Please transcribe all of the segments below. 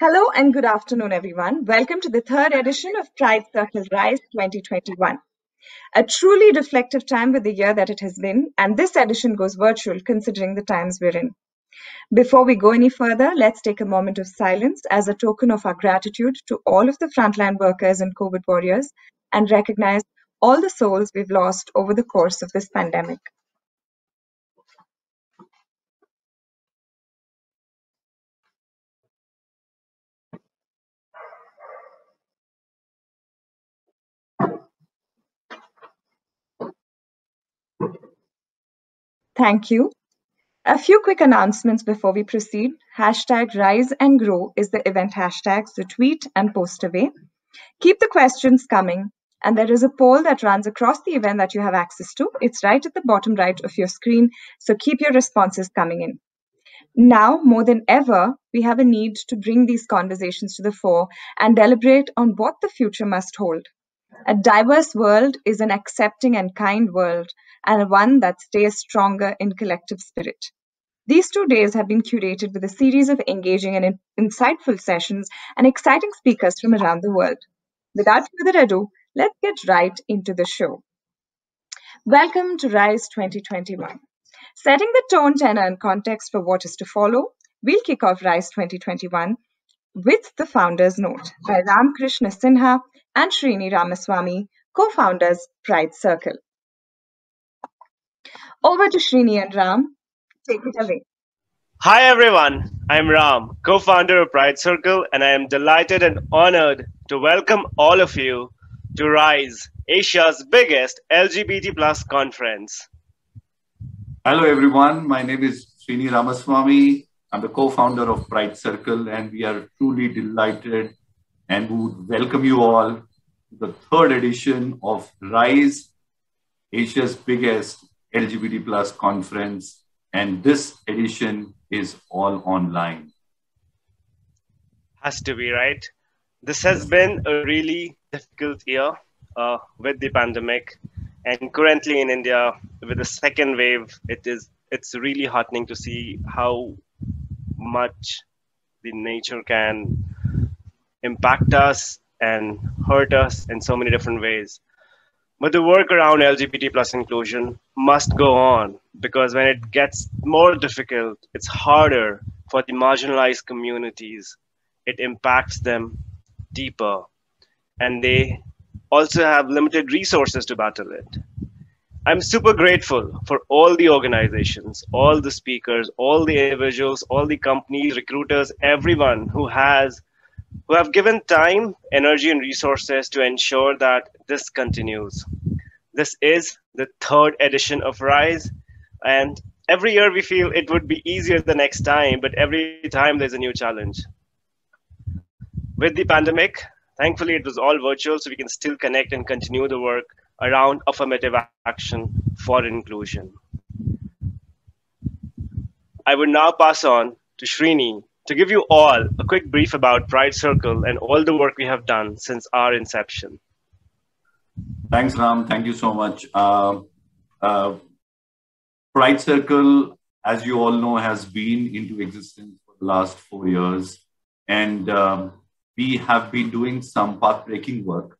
Hello and good afternoon, everyone. Welcome to the third edition of Pride Circle Rise 2021. A truly reflective time with the year that it has been, and this edition goes virtual considering the times we're in. Before we go any further, let's take a moment of silence as a token of our gratitude to all of the frontline workers and COVID warriors and recognize all the souls we've lost over the course of this pandemic. Thank you. A few quick announcements before we proceed. Hashtag Rise and Grow is the event hashtag, so tweet and post away. Keep the questions coming, and there is a poll that runs across the event that you have access to. It's right at the bottom right of your screen, so keep your responses coming in. Now, more than ever, we have a need to bring these conversations to the fore and deliberate on what the future must hold. A diverse world is an accepting and kind world, and one that stays stronger in collective spirit. These 2 days have been curated with a series of engaging and insightful sessions and exciting speakers from around the world. Without further ado, let's get right into the show. Welcome to Rise 2021. Setting the tone, tenor, and context for what is to follow, we'll kick off Rise 2021 with the Founder's Note by Ram Krishna Sinha and Srini Ramaswamy, co-founders Pride Circle. Over to Srini and Ram. Take it away. Hi everyone, I'm Ram, co-founder of Pride Circle, and I am delighted and honored to welcome all of you to RISE, Asia's biggest LGBT plus conference. Hello everyone, my name is Srini Ramaswamy. I'm the co-founder of Pride Circle, and we are truly delighted and would welcome you all to the third edition of RISE, Asia's biggest LGBT plus conference. And this edition is all online. Has to be, right? This has been a really difficult year with the pandemic. And currently in India, with the second wave, it's really heartening to see how much the nature can impact us and hurt us in so many different ways. But the work around LGBT plus inclusion must go on, because when it gets more difficult, it's harder for the marginalized communities. It impacts them deeper, and they also have limited resources to battle it. I'm super grateful for all the organizations, all the speakers, all the individuals, all the companies, recruiters, everyone who have given time, energy, and resources to ensure that this continues. This is the third edition of RISE, and every year we feel it would be easier the next time, but every time there's a new challenge. With the pandemic, thankfully it was all virtual, so we can still connect and continue the work around affirmative action for inclusion. I would now pass on to Srini to give you all a quick brief about Pride Circle and all the work we have done since our inception. Thanks, Ram. Thank you so much. Pride Circle, as you all know, has been into existence for the last 4 years. And we have been doing some path-breaking work.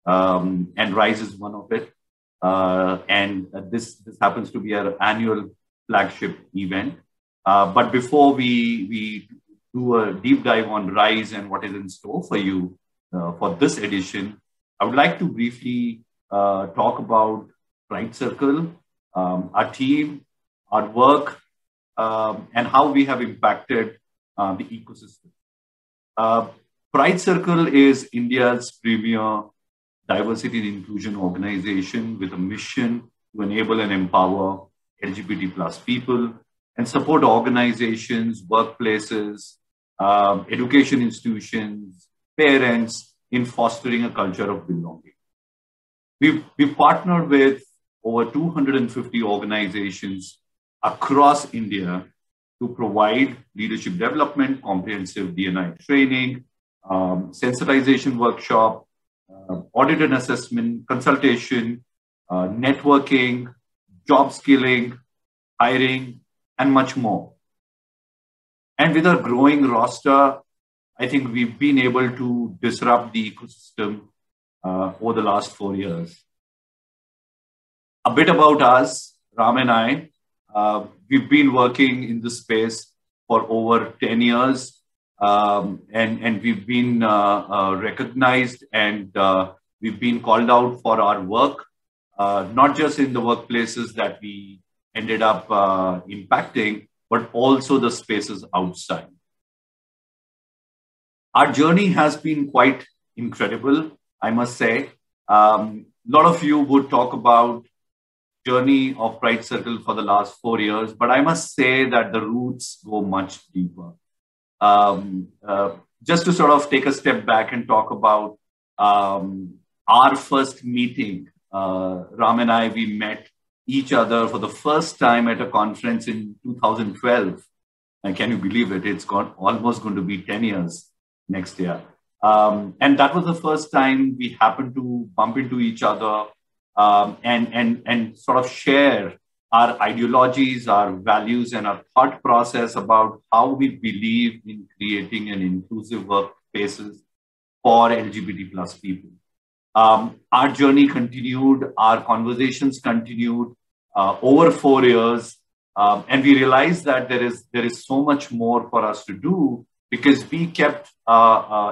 And RISE is one of it. And this happens to be our annual flagship event. But before we do a deep dive on RISE and what is in store for you for this edition, I would like to briefly talk about Pride Circle, our team, our work, and how we have impacted the ecosystem. Pride Circle is India's premier diversity and inclusion organization with a mission to enable and empower LGBT plus people and support organizations, workplaces, education institutions, parents in fostering a culture of belonging. We've partnered with over 250 organizations across India to provide leadership development, comprehensive D&I training, sensitization workshop, audit and assessment, consultation, networking, job skilling, hiring, and much more. And with our growing roster, I think we've been able to disrupt the ecosystem over the last 4 years. A bit about us, Ram and I. We've been working in this space for over 10 years, and we've been recognized, and we've been called out for our work, not just in the workplaces that we ended up impacting, but also the spaces outside. Our journey has been quite incredible, I must say. A lot of you would talk about journey of Pride Circle for the last 4 years, but I must say that the roots go much deeper. Just to sort of take a step back and talk about our first meeting, Ram and I, we met each other for the first time at a conference in 2012. And can you believe it? It's almost going to be 10 years next year. And that was the first time we happened to bump into each other and sort of share our ideologies, our values, and our thought process about how we believe in creating an inclusive workplaces for LGBT plus people. Our journey continued, our conversations continued over 4 years, and we realized that there is so much more for us to do, because we kept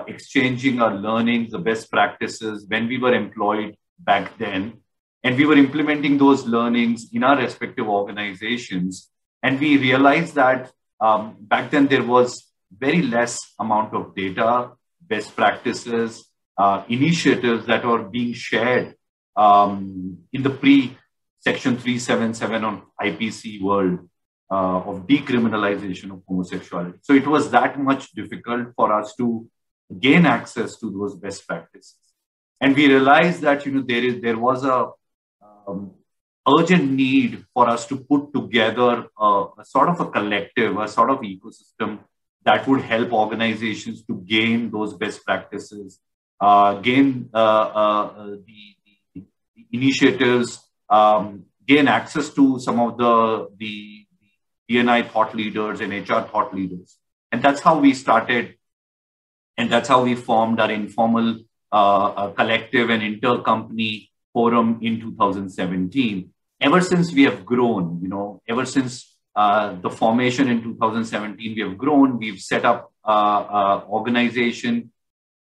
exchanging our learnings, the best practices when we were employed back then. And we were implementing those learnings in our respective organizations. And we realized that back then there was very less amount of data, best practices, initiatives that were being shared in the pre-Section 377 on IPC world of decriminalization of homosexuality. So it was that much difficult for us to gain access to those best practices. And we realized that there was a urgent need for us to put together a sort of a collective, a sort of ecosystem that would help organizations to gain those best practices, gain the initiatives, gain access to some of the D&I thought leaders and HR thought leaders. And that's how we started. And that's how we formed our informal collective and intercompany forum in 2017. Ever since we have grown, ever since the formation in 2017, we have grown. We've set up an organization,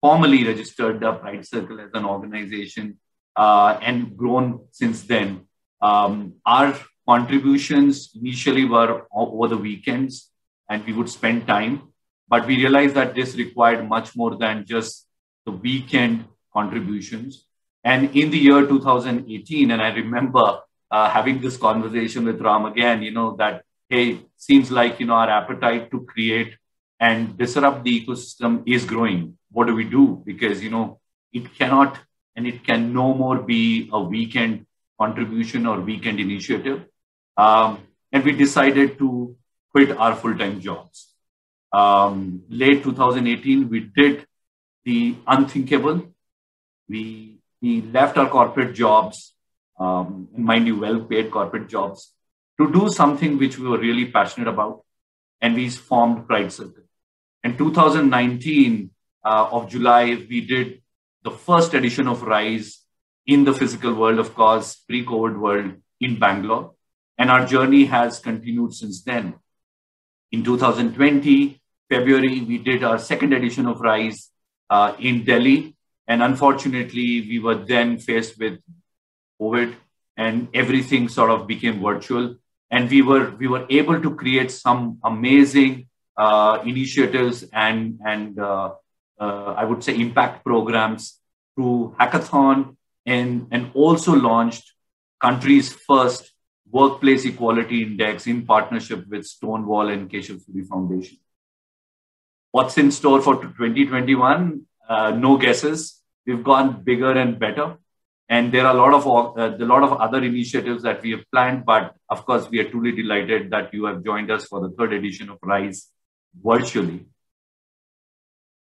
formally registered the Pride Circle as an organization, and grown since then. Our contributions initially were over the weekends, and we would spend time. But we realized that this required much more than just the weekend contributions. And in the year 2018, and I remember having this conversation with Ram again, that, hey, seems like, our appetite to create and disrupt the ecosystem is growing. What do we do? Because, it cannot and it can no more be a weekend contribution or weekend initiative. And we decided to quit our full-time jobs. Late 2018, we did the unthinkable. We left our corporate jobs, mind you, well-paid corporate jobs, to do something which we were really passionate about, and we formed Pride Circle. In 2019 of July, we did the first edition of Rise in the physical world, of course, pre-COVID world in Bangalore, and our journey has continued since then. In 2020, February, we did our second edition of Rise in Delhi, and unfortunately, we were then faced with COVID, and everything sort of became virtual. And we were able to create some amazing initiatives and I would say impact programs through hackathon, and also launched country's first workplace equality index in partnership with Stonewall and Keshav Suri Foundation. What's in store for 2021? No guesses. We've gone bigger and better. And there are a lot of other initiatives that we have planned, but of course, we are truly delighted that you have joined us for the third edition of Rise virtually.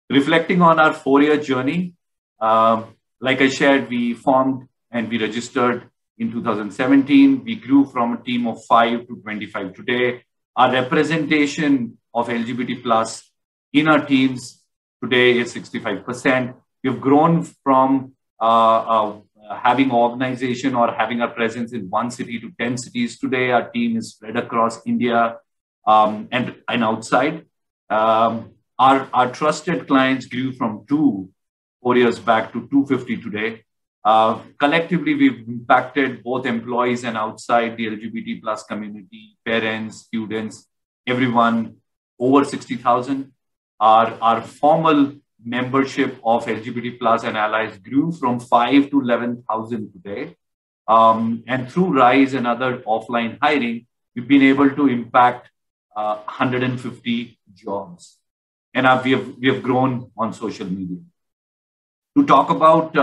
Reflecting on our 4-year journey, like I shared, we formed and we registered in 2017. We grew from a team of 5 to 25 today. Our representation of LGBT plus in our teams Today is 65%. We've grown from having organization or having a presence in one city to 10 cities. Today, our team is spread across India and outside. Our trusted clients grew from 4 years back to 250 today. Collectively, we've impacted both employees and outside the LGBT plus community, parents, students, everyone over 60,000. Our formal membership of LGBT plus and allies grew from 5 to 11,000 today. And through RISE and other offline hiring, we've been able to impact 150 jobs. And we have grown on social media. To talk about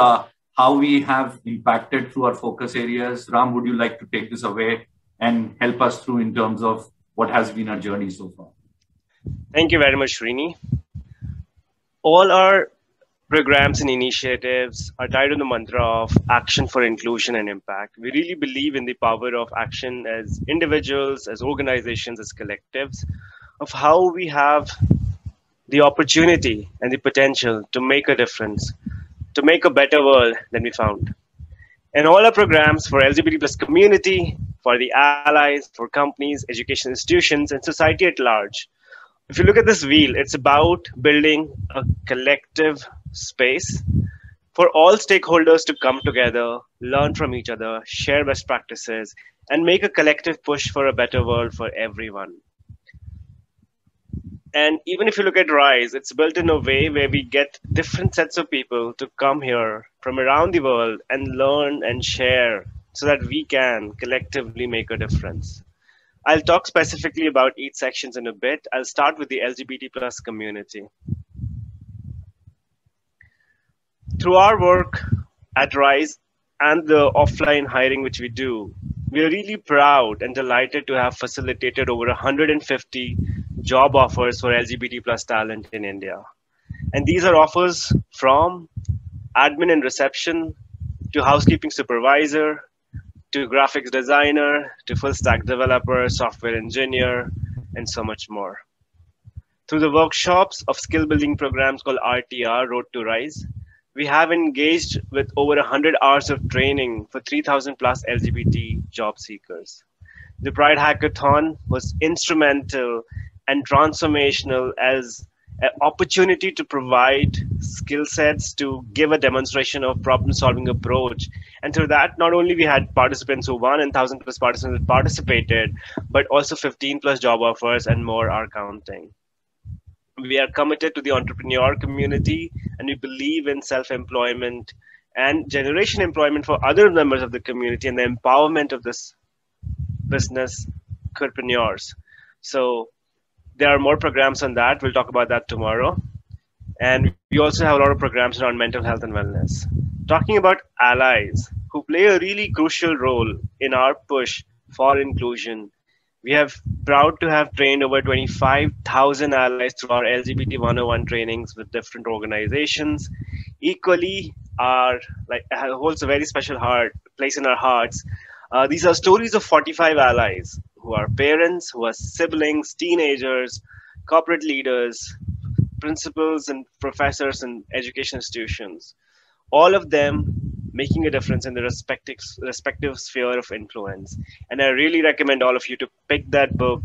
how we have impacted through our focus areas, Ram, would you like to take this away and help us through in terms of what has been our journey so far? Thank you very much, Srini. All our programs and initiatives are tied to the mantra of action for inclusion and impact. We really believe in the power of action as individuals, as organizations, as collectives, of how we have the opportunity and the potential to make a difference, to make a better world than we found. And all our programs for LGBT plus community, for the allies, for companies, education institutions, and society at large. If you look at this wheel, it's about building a collective space for all stakeholders to come together, learn from each other, share best practices, and make a collective push for a better world for everyone. And even if you look at RISE, it's built in a way where we get different sets of people to come here from around the world and learn and share so that we can collectively make a difference. I'll talk specifically about each section in a bit. I'll start with the LGBT plus community. Through our work at RISE and the offline hiring which we do, we are really proud and delighted to have facilitated over 150 job offers for LGBT plus talent in India. And these are offers from admin and reception to housekeeping supervisor, to graphics designer, to full stack developer, software engineer, and so much more. Through the workshops of skill building programs called RTR, Road to Rise, we have engaged with over 100 hours of training for 3,000 plus LGBT job seekers. The Pride Hackathon was instrumental and transformational as an opportunity to provide skill sets, to give a demonstration of problem solving approach. And through that, not only we had participants who won and 1,000 plus participants who participated, but also 15 plus job offers and more are counting. We are committed to the entrepreneur community and we believe in self-employment and generation employment for other members of the community and the empowerment of this business entrepreneurs. So there are more programs on that. We'll talk about that tomorrow. And we also have a lot of programs around mental health and wellness. Talking about allies who play a really crucial role in our push for inclusion. We have proud to have trained over 25,000 allies through our LGBT 101 trainings with different organizations. Equally, holds a very special place in our hearts. These are stories of 45 allies who are parents, who are siblings, teenagers, corporate leaders, principals and professors in education institutions. All of them making a difference in their respective sphere of influence. And I really recommend all of you to pick that book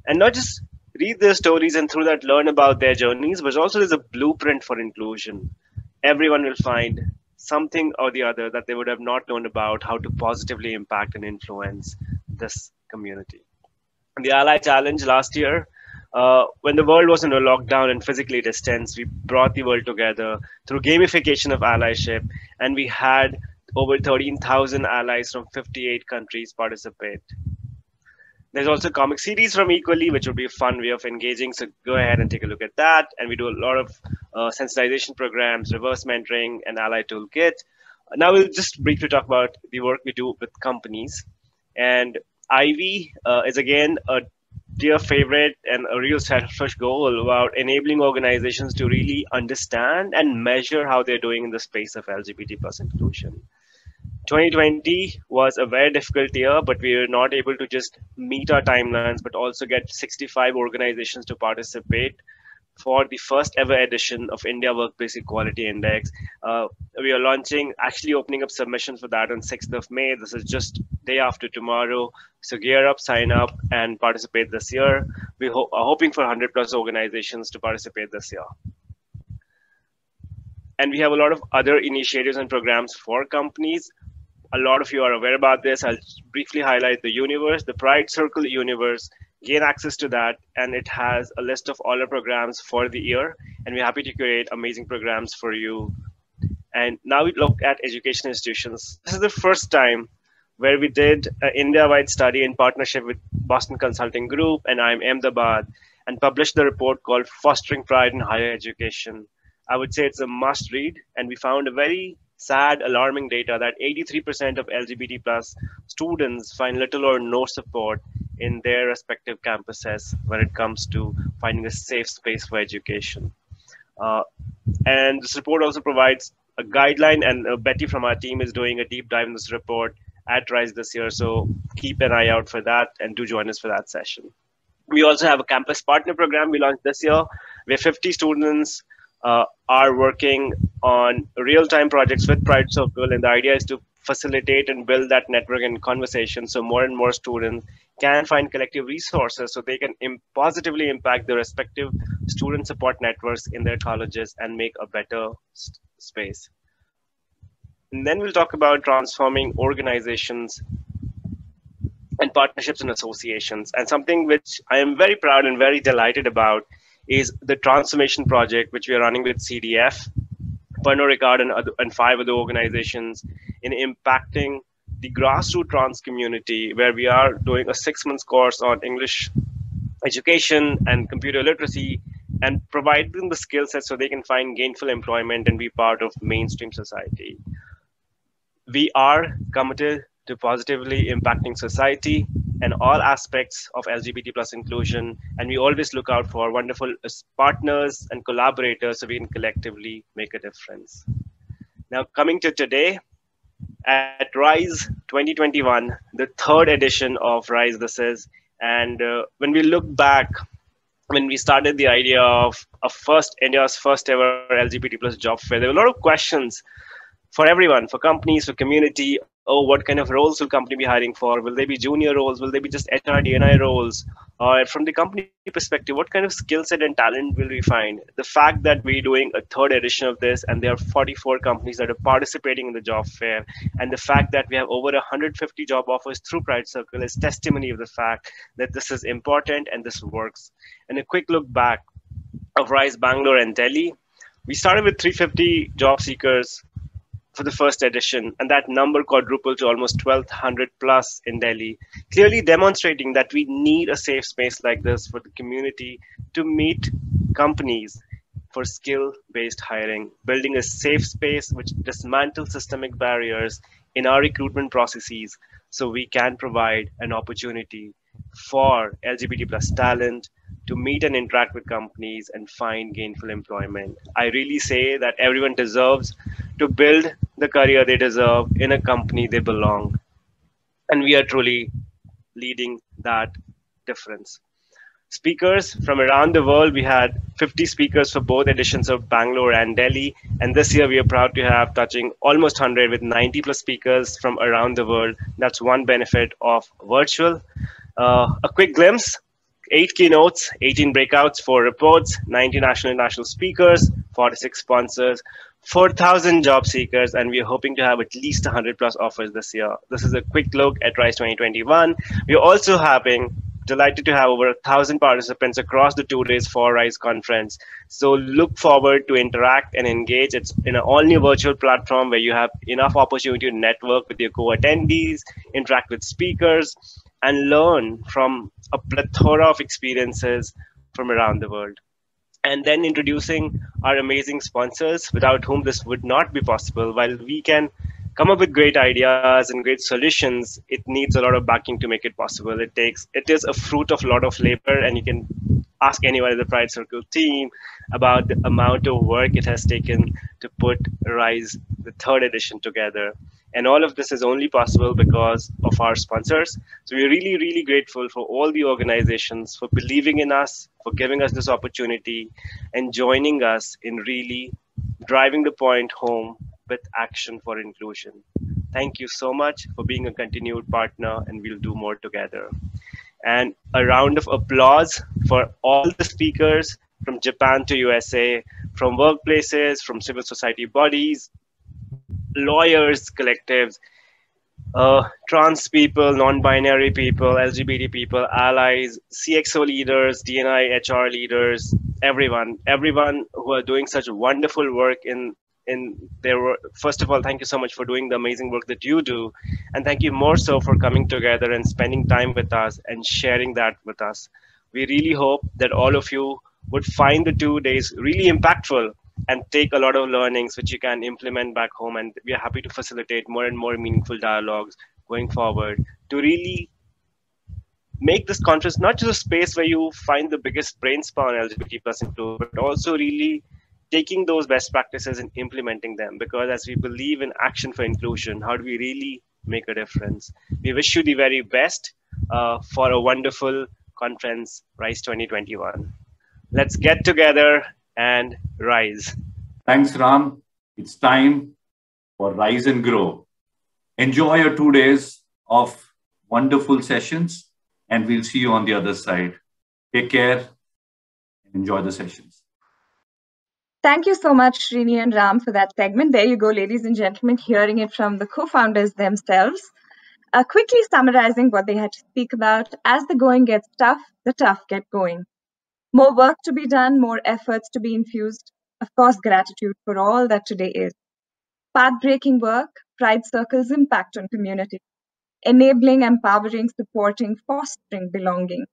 and not just read their stories and through that learn about their journeys, but also there's a blueprint for inclusion. Everyone will find something or the other that they would have not known about how to positively impact and influence this community. The Ally Challenge last year, when the world was in a lockdown and physically distanced, we brought the world together through gamification of allyship, and we had over 13,000 allies from 58 countries participate. There's also a comic series from Equally, which would be a fun way of engaging, so go ahead and take a look at that. And we do a lot of sensitization programs, reverse mentoring, and ally toolkit. Now we'll just briefly talk about the work we do with companies. And Ivy is again a dear favorite and a real selfish goal about enabling organizations to really understand and measure how they're doing in the space of LGBT plus inclusion. 2020 was a very difficult year, but we were not able to just meet our timelines, but also get 65 organizations to participate for the first ever edition of India Workplace Equality Index. We are actually opening up submissions for that on 6th of May. This is just day after tomorrow. So gear up, sign up, and participate this year. We are hoping for 100 plus organizations to participate this year. And we have a lot of other initiatives and programs for companies. A lot of you are aware about this. I'll briefly highlight the universe, the Pride Circle universe. Gain access to that, and it has a list of all our programs for the year, and we're happy to create amazing programs for you. And now we look at education institutions. This is the first time where we did an India-wide study in partnership with Boston Consulting Group and IIM Ahmedabad, and published the report called Fostering Pride in Higher Education. I would say it's a must read, and we found a very sad, alarming data that 83% of LGBT plus students find little or no support in their respective campuses when it comes to finding a safe space for education. And this report also provides a guideline, and Betty from our team is doing a deep dive in this report at RISE this year. So keep an eye out for that and do join us for that session. We also have a campus partner program we launched this year where 50 students are working on real-time projects with Pride Circle, and the idea is to facilitate and build that network and conversation so more and more students can find collective resources so they can positively impact their respective student support networks in their colleges and make a better space. And then we'll talk about transforming organizations and partnerships and associations. And something which I am very proud and very delighted about is the transformation project, which we are running with CDF, Pernod Ricard, and 5 other organizations in impacting the grassroots trans community, where we are doing a 6-month course on English education and computer literacy and provide them the skill set so they can find gainful employment and be part of mainstream society. We are committed to positively impacting society and all aspects of LGBT plus inclusion, and we always look out for wonderful partners and collaborators so we can collectively make a difference. Now, coming to today, at RISE 2021, the 3rd edition of RISE this is, and when we look back, when we started the idea of India's first ever LGBT plus job fair, there were a lot of questions for everyone, for companies, for community. Oh, what kind of roles will company be hiring for? Will they be junior roles? Will they be just HR, D&I roles? From the company perspective, what kind of skill set and talent will we find? The fact that we're doing a 3rd edition of this and there are 44 companies that are participating in the job fair, and the fact that we have over 150 job offers through Pride Circle is testimony of the fact that this is important and this works. And a quick look back of RISE Bangalore and Delhi, we started with 350 job seekers for the first edition, and that number quadrupled to almost 1,200 plus in Delhi, clearly demonstrating that we need a safe space like this for the community to meet companies for skill-based hiring, building a safe space which dismantles systemic barriers in our recruitment processes so we can provide an opportunity for LGBT plus talent to meet and interact with companies and find gainful employment. I really say that everyone deserves to build the career they deserve in a company they belong. And we are truly leading that difference. Speakers from around the world, we had 50 speakers for both editions of Bangalore and Delhi. And this year we are proud to have touching almost 100 with 90 plus speakers from around the world. That's one benefit of virtual. A quick glimpse, 8 keynotes, 18 breakouts, 4 reports, 90 national and international speakers, 46 sponsors, 4,000 job seekers, and we are hoping to have at least 100 plus offers this year. This is a quick look at RISE 2021. We are also delighted to have over 1,000 participants across the 2 days for RISE conference. So look forward to interact and engage. It's in an all-new virtual platform where you have enough opportunity to network with your co-attendees, interact with speakers, and learn from a plethora of experiences from around the world. And then introducing our amazing sponsors, without whom this would not be possible. While we can come up with great ideas and great solutions, it needs a lot of backing to make it possible. It is a fruit of a lot of labor, and you can ask anyone in the Pride Circle team about the amount of work it has taken to put RISE, the 3rd edition, together. And all of this is only possible because of our sponsors. So we're really, really grateful for all the organizations for believing in us, for giving us this opportunity, and joining us in really driving the point home with action for inclusion. Thank you so much for being a continued partner, and we'll do more together. And a round of applause for all the speakers from Japan to USA, from workplaces, from civil society bodies, lawyers, collectives, trans people, non-binary people, LGBT people, allies, CXO leaders, DNI, HR leaders, everyone who are doing such wonderful work in their work. First of all, thank you so much for doing the amazing work that you do, and thank you more so for coming together and spending time with us and sharing that with us. We really hope that all of you would find the 2 days really impactful and take a lot of learnings which you can implement back home. And we are happy to facilitate more and more meaningful dialogues going forward to really make this conference not just a space where you find the biggest brain spa on LGBT plus inclusion, but also really taking those best practices and implementing them. Because as we believe in action for inclusion, how do we really make a difference? We wish you the very best for a wonderful conference, RISE 2021. Let's get together and rise. Thanks, Ram. It's time for Rise and Grow. Enjoy your 2 days of wonderful sessions, and we'll see you on the other side. Take care and enjoy the sessions. Thank you so much, Srini and Ram, for that segment. There you go, ladies and gentlemen, hearing it from the co-founders themselves. Quickly summarizing what they had to speak about. As the going gets tough, the tough get going. More work to be done, more efforts to be infused. Of course, gratitude for all that today is. Path-breaking work, Pride Circle's impact on community. Enabling, empowering, supporting, fostering belonging.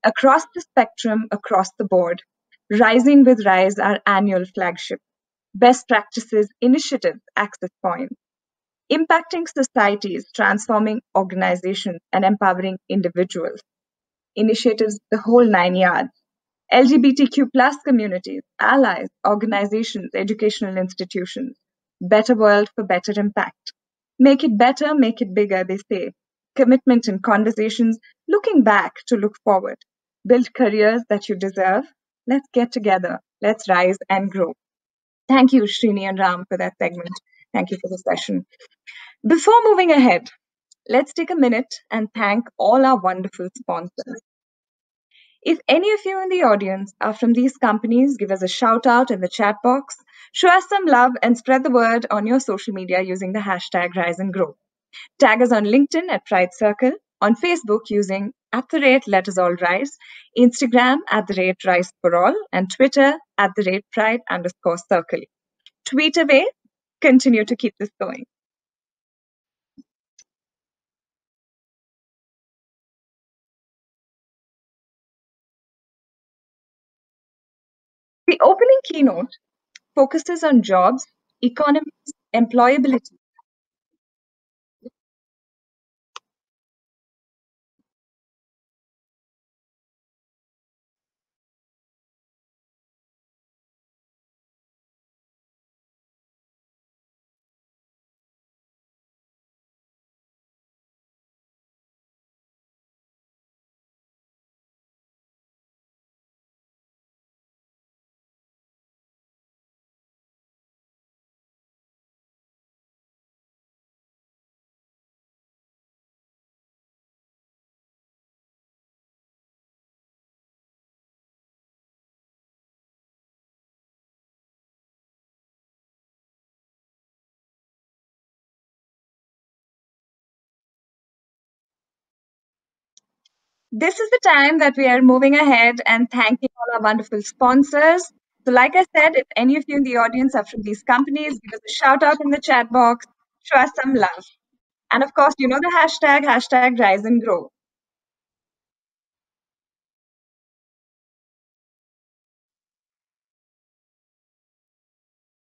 Across the spectrum, across the board. Rising with RISE, our annual flagship. Best practices, initiatives, access points. Impacting societies, transforming organizations, and empowering individuals. Initiatives, the whole 9 yards. LGBTQ plus communities, allies, organizations, educational institutions. Better world for better impact. Make it better, make it bigger, they say. Commitment and conversations, looking back to look forward. Build careers that you deserve. Let's get together. Let's rise and grow. Thank you, Srini and Ram, for that segment. Thank you for the session. Before moving ahead, let's take a minute and thank all our wonderful sponsors. If any of you in the audience are from these companies, give us a shout out in the chat box, show us some love, and spread the word on your social media using the hashtag Rise and Grow. Tag us on LinkedIn at Pride Circle, on Facebook using @LetUsAllRise, Instagram @Rise for All, and Twitter @Pride_Circle. Tweet away, continue to keep this going. The opening keynote focuses on jobs, economies, employability. This is the time that we are moving ahead and thanking all our wonderful sponsors. So like I said, if any of you in the audience are from these companies, give us a shout out in the chat box, show us some love. And of course, you know the hashtag Rise and Grow.